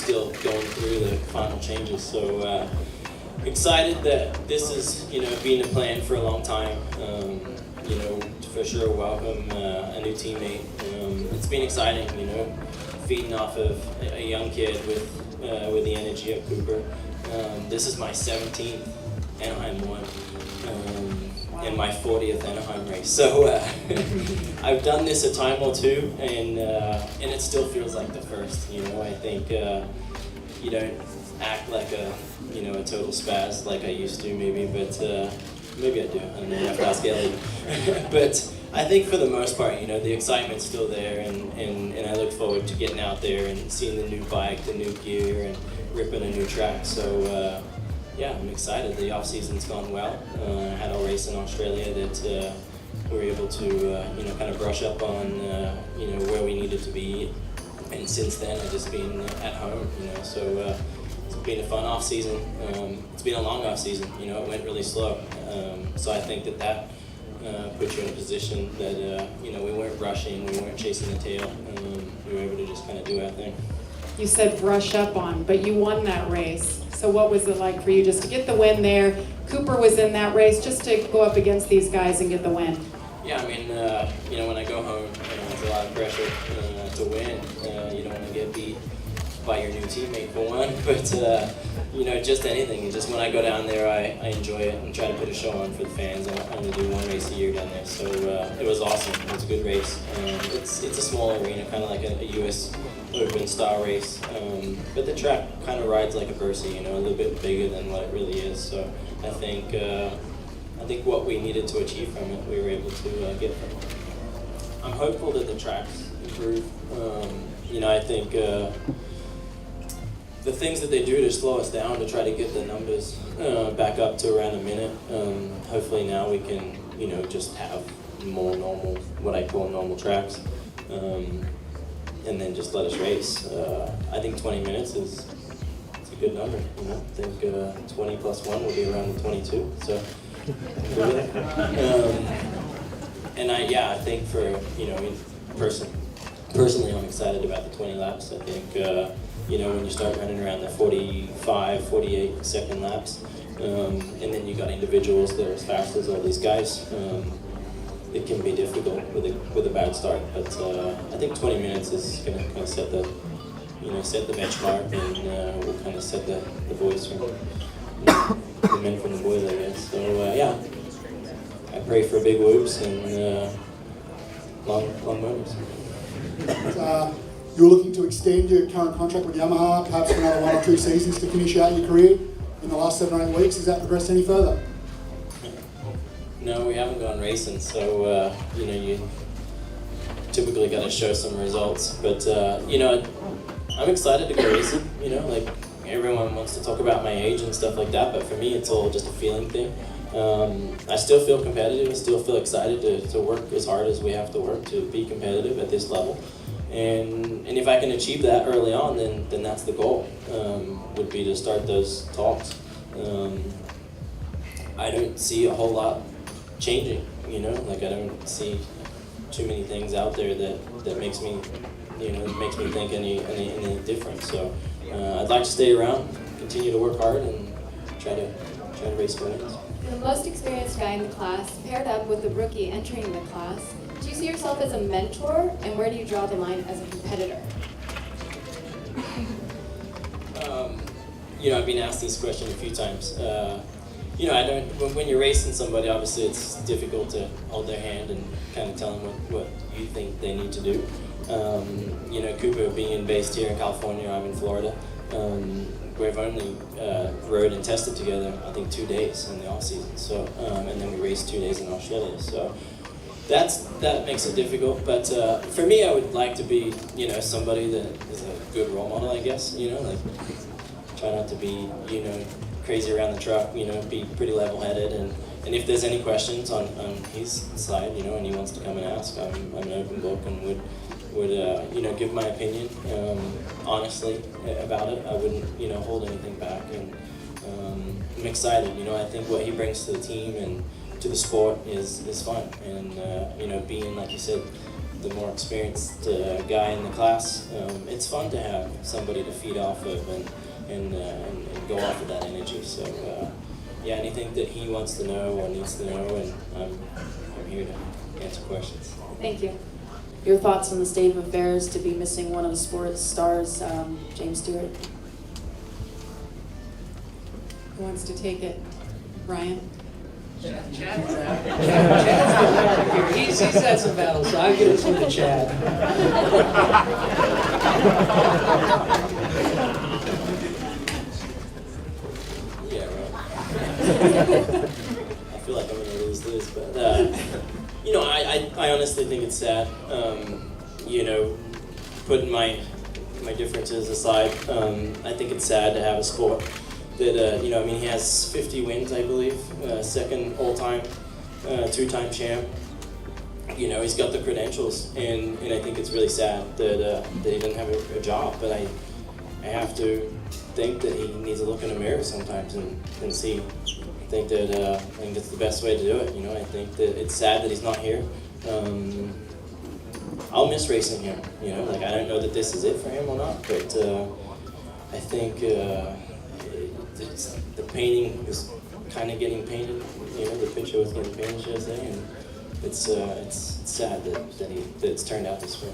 still going through the final changes. So excited that this is, been a plan for a long time. For sure welcome a new teammate. It's been exciting, feeding off of a young kid with the energy of Cooper. This is my 17th Anaheim 1 and my 40th Anaheim race. So I've done this a time or two, and it still feels like the first. I think you don't act like a total spaz like I used to, maybe, but maybe I do. I don't know. I have to ask Ellie. But I think for the most part, the excitement's still there, and I look forward to getting out there and seeing the new bike, the new gear, and ripping a new track. So yeah, I'm excited. The off season's gone well. I had a race in Australia that we were able to kind of brush up on where we needed to be, and since then I've just been at home. So it's been a fun off season. It's been a long off season. It went really slow. So I think that put you in a position that we weren't rushing, we weren't chasing the tail. We were able to just kind of do our thing. You said brush up on, but you won that race. So what was it like for you just to get the win there? Cooper was in that race, just to go up against these guys and get the win. Yeah, I mean, when I go home, it's a lot of pressure to win. You don't want to get beat by your new teammate for one, but just anything. Just when I go down there, I enjoy it and try to put a show on for the fans. I only do one race a year down there, so it was awesome. It was a good race. It's a small arena, kind of like a U.S. Open style race, but the track kind of rides like a Bercy, a little bit bigger than what it really is. So I think what we needed to achieve from it, we were able to get from it. I'm hopeful that the tracks improve. I think the things that they do to slow us down to try to get the numbers back up to around a minute. Hopefully now we can, just have more normal, what I call normal tracks, and then just let us race. I think 20 minutes is a good number. I think 20 plus 1 will be around 22. So, and I think for personally, I'm excited about the 20 laps. I think when you start running around the 45, 48 second laps, and then you got individuals that are as fast as all these guys. It can be difficult with a bad start, but I think 20 minutes is going to kind of set the benchmark, and we'll kind of set the boys from the men from the boys, I guess. So I pray for big whoops and long moments. You're looking to extend your current contract with Yamaha, perhaps for another 1 or 2 seasons to finish out your career in the last 7 or 8 weeks. Has that progressed any further? No, we haven't gone racing, so you typically got to show some results. But I'm excited to go racing. Like everyone wants to talk about my age and stuff like that, but for me, it's all just a feeling thing. I still feel competitive. I still feel excited to work as hard as we have to work to be competitive at this level. And if I can achieve that early on, then that's the goal. Would be to start those talks. I don't see a whole lot changing, like I don't see too many things out there that makes me, makes me think any different. So I'd like to stay around, continue to work hard, and try to race for wins. The most experienced guy in the class paired up with the rookie entering the class. Do you see yourself as a mentor, and where do you draw the line as a competitor? I've been asked this question a few times. I don't. When you're racing somebody, obviously it's difficult to hold their hand and kind of tell them what you think they need to do. Cooper being based here in California, I'm in Florida. We've only rode and tested together, I think, 2 days in the off season. So, and then we raced 2 days in Australia. So that makes it difficult. But for me, I would like to be, somebody that is a good role model, I guess. Like try not to be, crazy around the truck, be pretty level-headed, and if there's any questions on his side, and he wants to come and ask, I'm an open book and would give my opinion honestly about it. I wouldn't, hold anything back, and I'm excited. I think what he brings to the team and to the sport is fun, and being, like you said, the more experienced guy in the class. It's fun to have somebody to feed off of and go off of that energy. So yeah, anything that he wants to know or needs to know, and I'm here to answer questions. Thank you. Your thoughts on the state of affairs to be missing one of the sports stars, James Stewart? Who wants to take it? Ryan? Chad's here. He's had some battles, so I'll give this one to Chad. Yeah, right. I feel like I'm gonna lose this, but you know, I honestly think it's sad. You know, putting my differences aside, I think it's sad to have a sport that you know, I mean, he has 50 wins, I believe, second all-time, two-time champ. You know, he's got the credentials, and I think it's really sad that he doesn't have a job. But I have to think that he needs to look in the mirror sometimes and see. I think that's the best way to do it. You know, I think that it's sad that he's not here. I'll miss racing him. You know, like, I don't know that this is it for him or not, but I think the painting is kind of getting painted. You know, the picture was getting painted, should I say, and it's sad that it's turned out this way.